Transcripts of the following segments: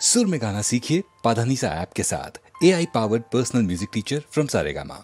सुर में गाना सीखिए पाधानीसा ऐप के साथ। AI powered personal music teacher from Saregama.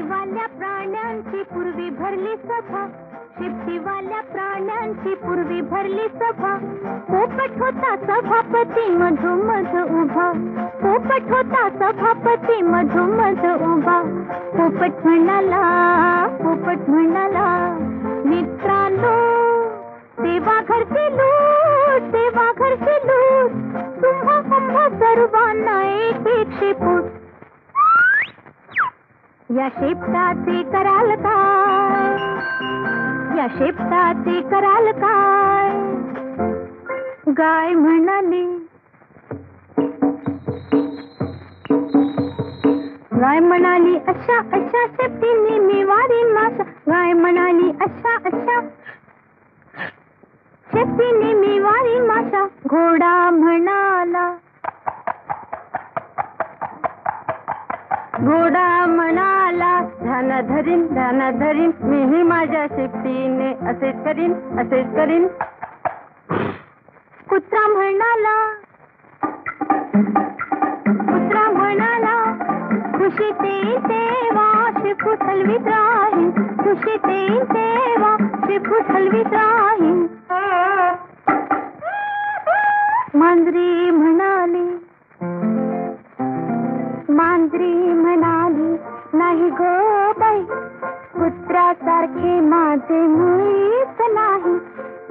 शेपटीवाल्या प्राण्यांची पूर्वी भरली सभा, शेपटीवाल्या प्राण्यांची पूर्वी भरली सभा. पोपट होता सभापती मधोमध उभा, पोपट होता सभापती मधोमध उभा. पोपट म्हणाला, पोपट म्हणाला, मित्रांनो देवा घरची लूट, देवा घरची लूट, तुम्हा आम्हा सर्वांना एक एक शेपूट. या शेपटाचे कराल काय, या शेपटाचे कराल काय. गाय म्हणाली, गाय म्हणाली अशा अशा शेपटीने मी वारीन माशा. गाय म्हणाली अशा अशा शेपटीने मी वारीन माशा. घोडा म्हणाला, घोडा म्हणाला ध्यान धरीन मीही माझ्या शेपटीने असेच करीन, असेच करीन. कुत्रा म्हणाला, कुत्रा म्हणाला खुशीते तेव्हा शेपूट हलवीत राहीन, खुशीते तेव्हा शेपूट हलवीत राहीन. मांजरी म्हणाली, मांजरी म्हणाली नाही गो बाई, कुत्र्यासारखे माझे मुळीच नाही.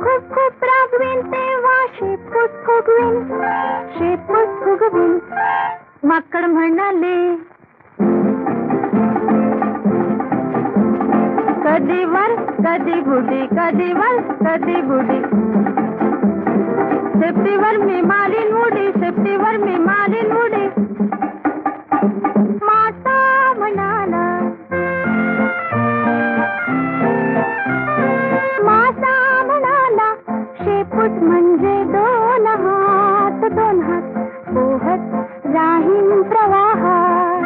खूप खूप रागवीन तेव्हा शेपूट फुगवीन, शेपूट फुगवीन. माकड म्हणाले, कधी वर कधी बुडी, कधी वर कधी बुडी. शेपटीवर मी मारीन उडी, शेपटीवर मी मारीन उडी. मासा म्हणाला, मासा म्हणाला शेपूट म्हणजे दोन हात, दोन हात. पोहत राहीन प्रवाहात,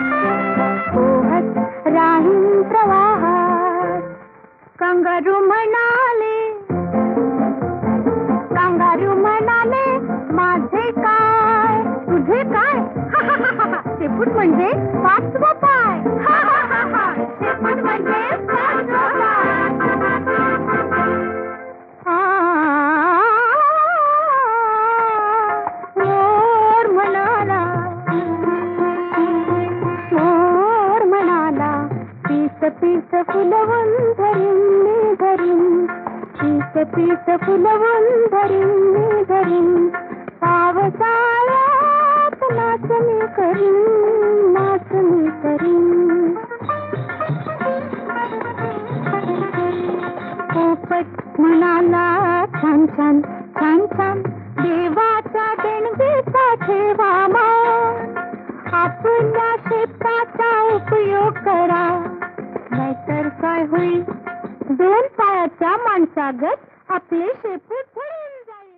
पोहत राहीन प्रवाहात. कंगारू म्हणाले, कंगारू म्हणाले माझे काय तुझे काय. शेपूट म्हणजे पाचवा पाय, शेपूट म्हणजे पाचवा पाय. मोर म्हणाला, मोर म्हणाला पीस पीस फुलवून धरीन मी धरीन, पीस पीस फुलवून धरीन मी धरीन. पावसाळ्यात नाचणी करीन, नाचणी करीन. पोपट म्हणाला छान छान छान छान, देवाच्या देणगीचा ठेवा मान. आपल्या शेपटाचा उपयोग करा, नाहीतर काय होईल, दोन पायाच्या माणसागत आपले शेपूट पडून जाईल.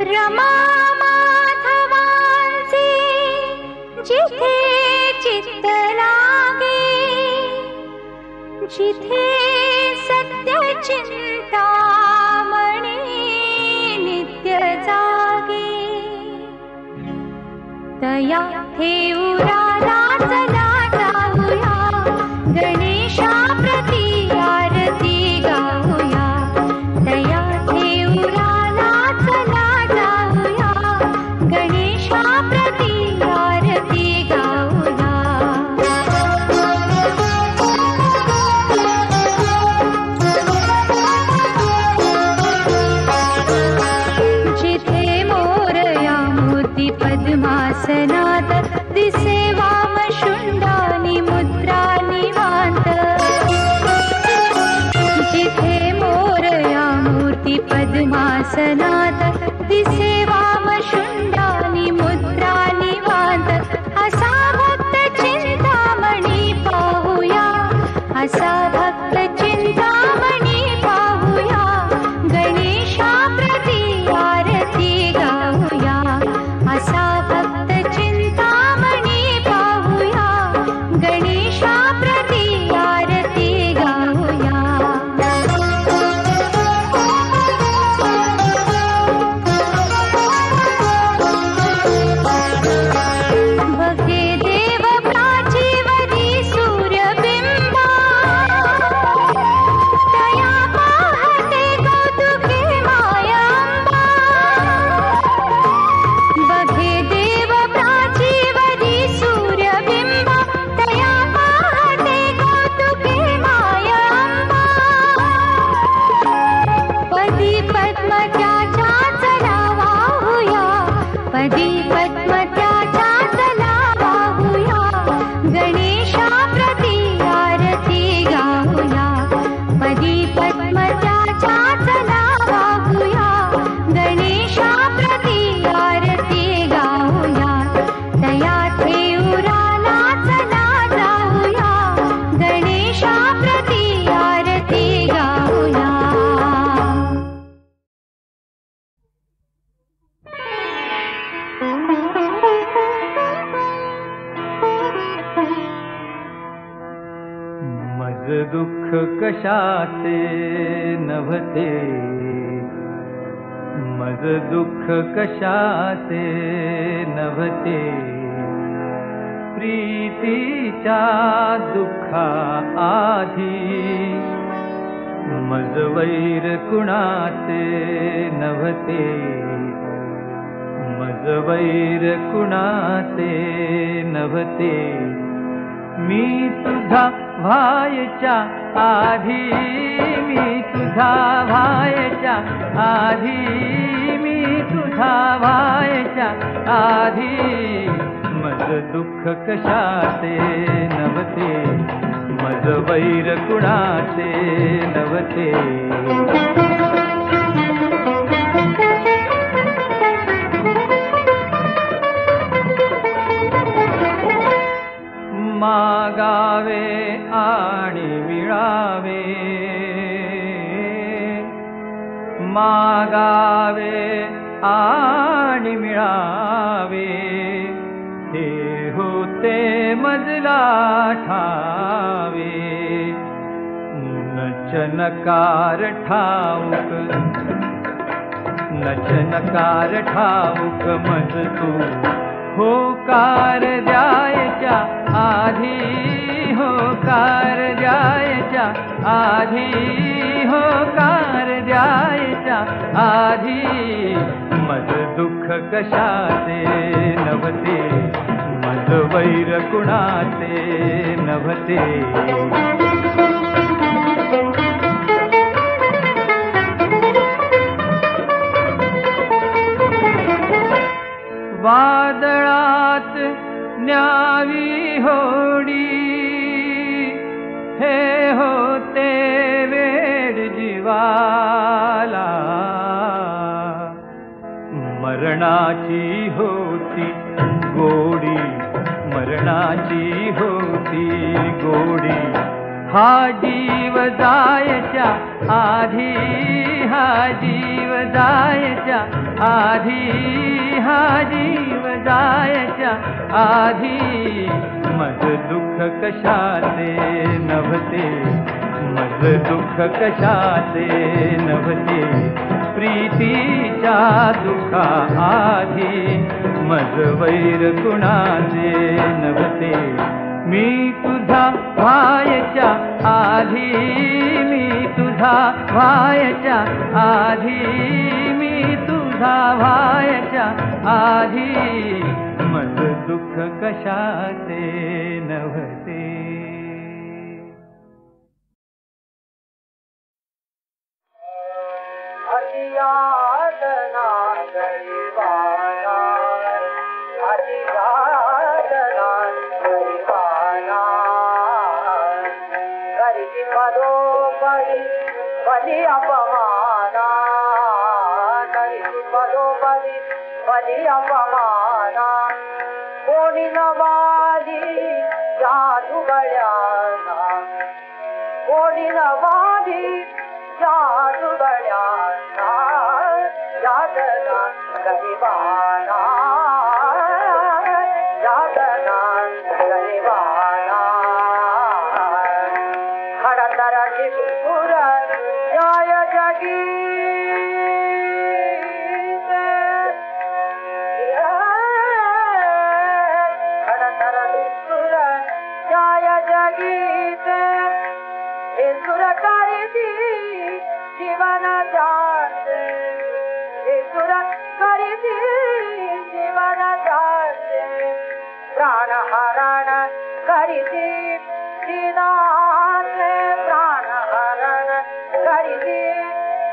रमा माधवांचे जिथे चित्त लागे, जिथे सत्य चिंतामणी नित्य जागे. तया ठेऊराला चला जाऊया, गणेशा प्रती आरती गाऊया. तया ठेऊराला चला जाऊया, गणेशा प्रती आरती गाऊया. जिथे मोरया मूर्ती पद्मासनात, दिसे वामशुंडानी मुद्रा निवांत. जिथे मोरया मूर्ती पद्मासनात, दिसे वामशुंडानी मुद्रा निवांत. असा भक्त चिंतामणी पाहूया, असा भक्त चिंतामणी पाहूया. गणेशा कुणाचे नव्हते, मज दुःख कशाचे नव्हते, प्रीतीच्या दुःखा आधी मज वैर कुणाचे नव्हते, मज वैर कुणाचे नव्हते, मी तुझा व्हायच्या आधी, मी तुझा व्हायच्या आधी, मी तुझा व्हायच्या आधी मज दुःख कशाचे नव्हते, मज वैर कुणाचे नव्हते. मागावे आणि मिळावे, मागावे आणि मिळावे, हे होते मजला ठावे. नचनकार ठाऊक, नचनकार ठाऊक मज तू होकार द्यायच्या आधी, होकार द्यायच्या आधी, होकार द्यायच्या आधी मज दुःख कशाचे नव्हते, मज वैर कुणाचे नव्हते. वादळात न्यावी होडी, हे होते वेड जीवाला, मरणाची होती गोडी, मरणाची होती गोडी, हा जीव जायच्या आधी, हा जीव जायच्या आधी, हा जीव जायच्या आधी मज दुःख कशाचे नव्हते, मज दुःख कशाचे नव्हते, प्रीतीच्या दुःखा आधी मज वैर कुणाचे नव्हते. मी तुझा व्हायच्या आधी, मी तुझा व्हायच्या आधी, मी तुझा व्हायच्या आधी मज दुःख कशाचे नव्हते. यातना गरिबाना, यातना गरिबाना, गरिबी पदोपरी बली अपमाना, गरिबी पदोपरी बली अपमाना, कोणी नवाली जादू गळ्याना, कोणी नवाली जादू गळ्याना, यातना गरिबाना, यातना गरिबाना. खडतराची सुर न्याय जगी, खडतराची सुर न्याय जगीत, हे सुर करीती जीवन जाते, हे सुर करीती जीवन जाते, प्राणहरण करीती दिनाते, प्राणहरण करीती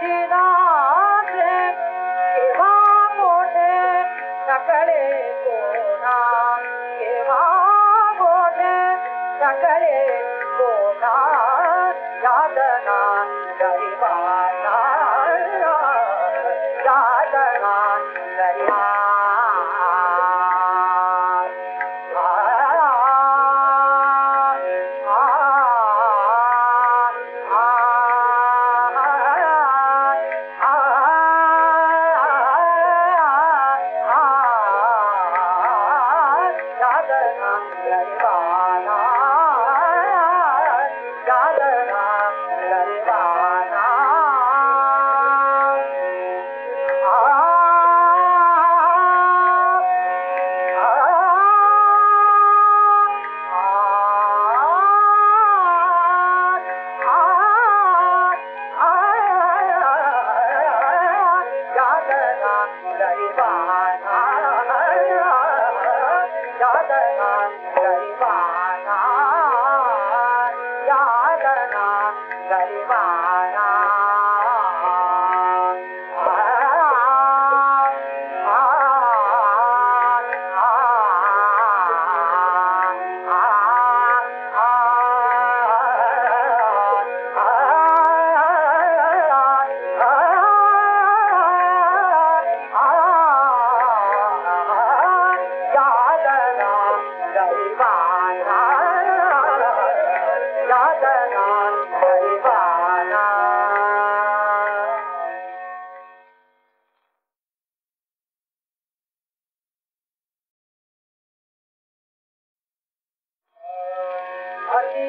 दिनाते, केव्हा मोठे सकळे कोणा, केव्हा मोठे सकळे कोणा, यातना गरिबाना, यातना गरिबाना. गरिबाना, यातना गरिबाना. गरिबाना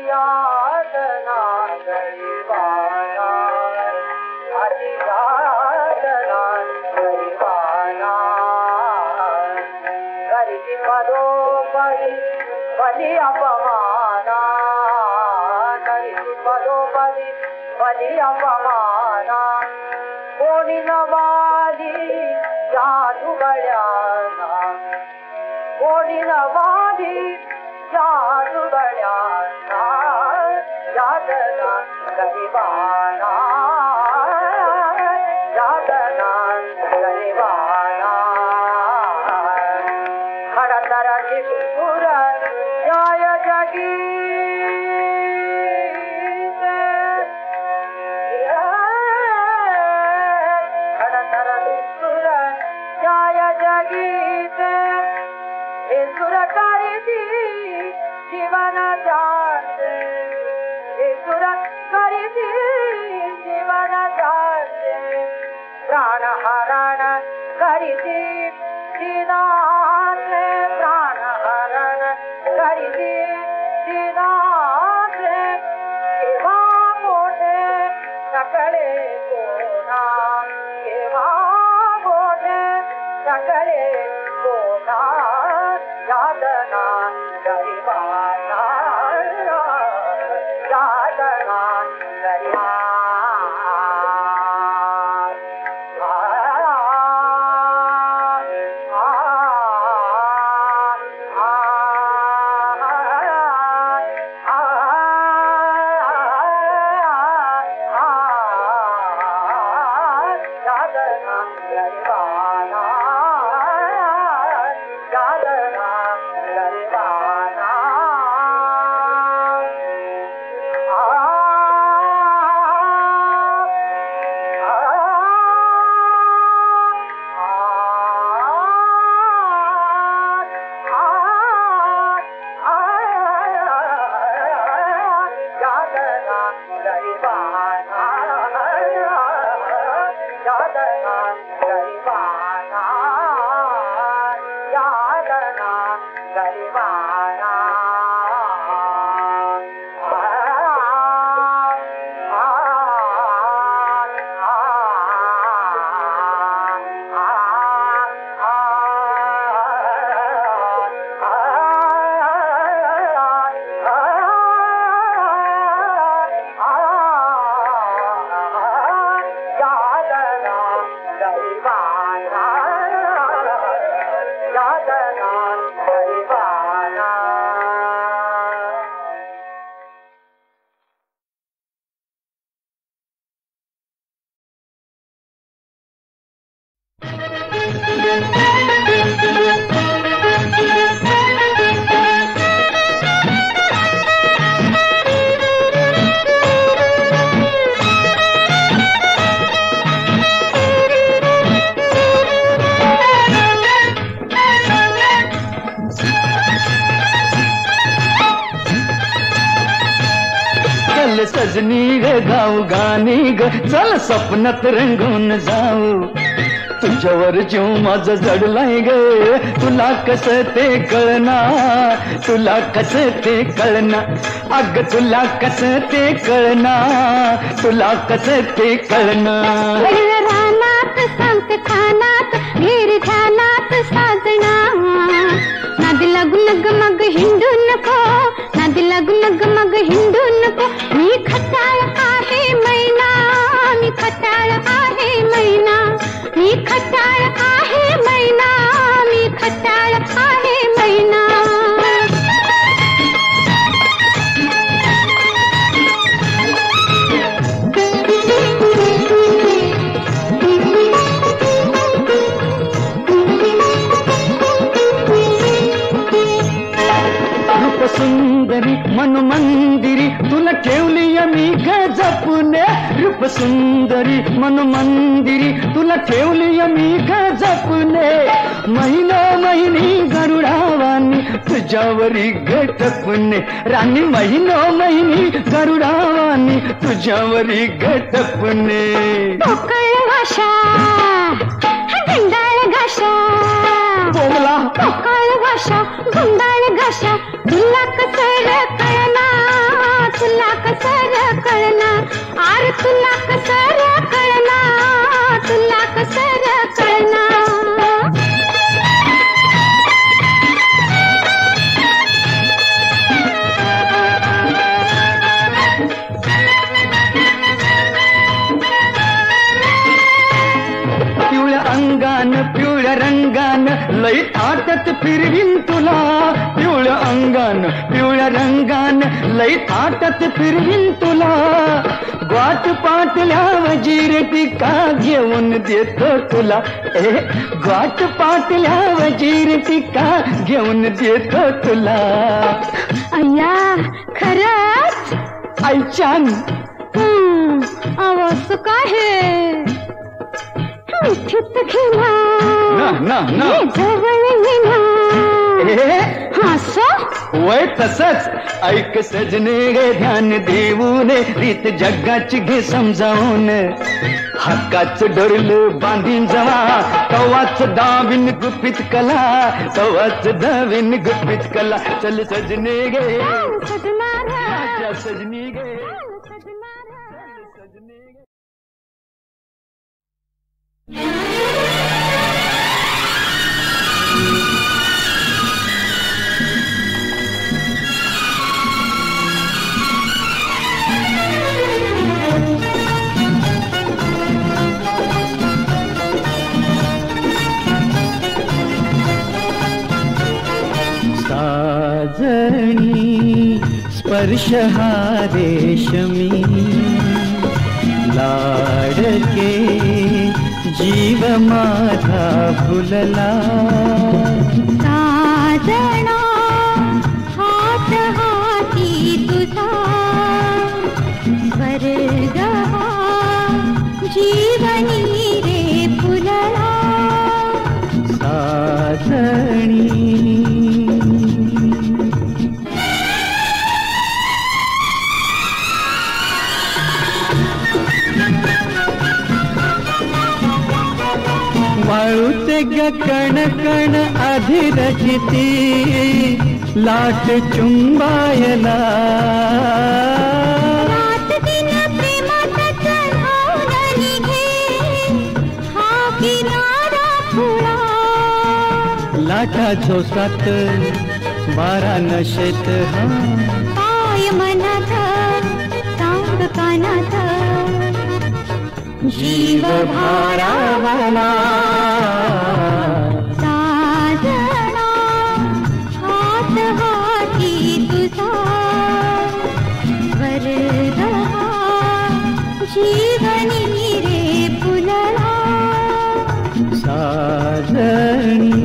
यादना गरिबाना यादना गरिबाना गरिबी पदोपरी बलि अपमाना गरिबी पदोपरी बलि अपमाना कोणी नवाली जादू गळ्याना कोणी नवाली जादू गळ्याना यादना गरिबाना यादना गरिबाना खडतराची सुर न्याय जगी खडतराची सुर न्याय जगीते हे सुर करीती जीवन जाते हे सुर करीती जीवन जाते प्राण हरण करीती जीनाते प्राण हरण करीती जीनाते केव्हा मोठे सकळे कोणा केव्हा मोठे सकळे कोणा यादना गरिबाना यादना गरिबाना सजनी ग गाऊ गाणी ग चल स्वप्नात रंगून जाऊ तुझ्यावर जीव माझं जडलाय ग तुला कसं ते कळणार तुला कसं ते कळणार अग तुला कसं ते कळणार तुला कसं ते कळणार रानात सांगते खानात घेर ध्यानात साजना नादी लागू नग मग हिंडू नको नादी लागू नग मग हिंडू नको मी खटाळ आहे मैना मी खटाळ आहे मैना मी खटाळ आहे मैना मी खटाळ आहे मैना रूप सुंदरी मन मंदिरी तुला ठेवली मी जपणे महिनी गरुडावानी तुझ्यावरी गटपणे राणी महिनी गरुडावानी तुझ्यावरी गटपणे पोकळ भाषा गुंडाळ घाशा बोला पोकळ भाषा गुंडाळ घाशा तुला कसर कळना तुला कसर कळना आर तुला कसर कळना तुला कसर कळना पिवळ्या रंगान लई थाटत फिरवीन तुला पिवळ्या अंगान पिवळ्या रंगान लई थाटत फिरवीन तुला ग्वाट पाटल्या वजीर टिका घेऊन देतो तुला ग्वाट पाटल्या वजीर टिका घेऊन देतो तुला अय्या खरंच आईच्यान आवाज काय है मिठीत घेना ना जवळ येना हसो वय तसच ऐक सजने गे ध्यान देऊन रीत जगाची घे समजावून हक्काचं डोरलं बांधीन जवा तवाच दाविन गुपित कला तवाच दाविन गुपित कला चल सजने गे सजनारा सजनी गे साजणी स्पर्श हा रेशमी लाडके जीव माझा फुलला साजना हात हाती तुझा स्वर्ग जीवनी रे फुलला साजणी वाळूचे ग कण कण अधिरचिती लाट चुंबायला रात दिन प्रेमात चढवून निघे हा किनारा खुळा लाटा झोसात बारा नशेत हा पाय मनात सांग कानात जीव भारावला साजना हात हाती तुझा स्वर्ग जीवनी रे फुलला साजणी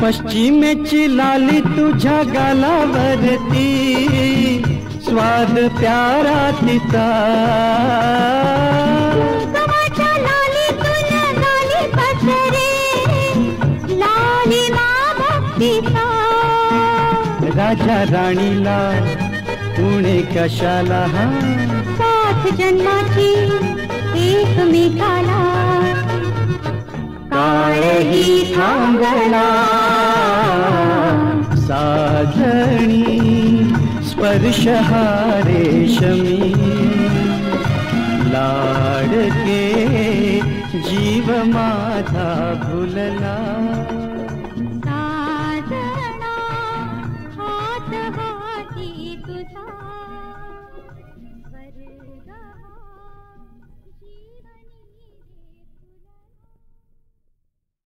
पश्चिमेची लाली तुझ्या गालावरती स्वाद प्यारा तिचा कुंकवाच्या लालीतून झाली पसरे लालिमा भक्तीचा राजा राणीला पुणे कशाला हा सात जन्माची एकमेकाला काळही थांबला साजणी स्पर्श हा रेशमी लाडके जीव माझा भुलला साजना हात हाती तुझा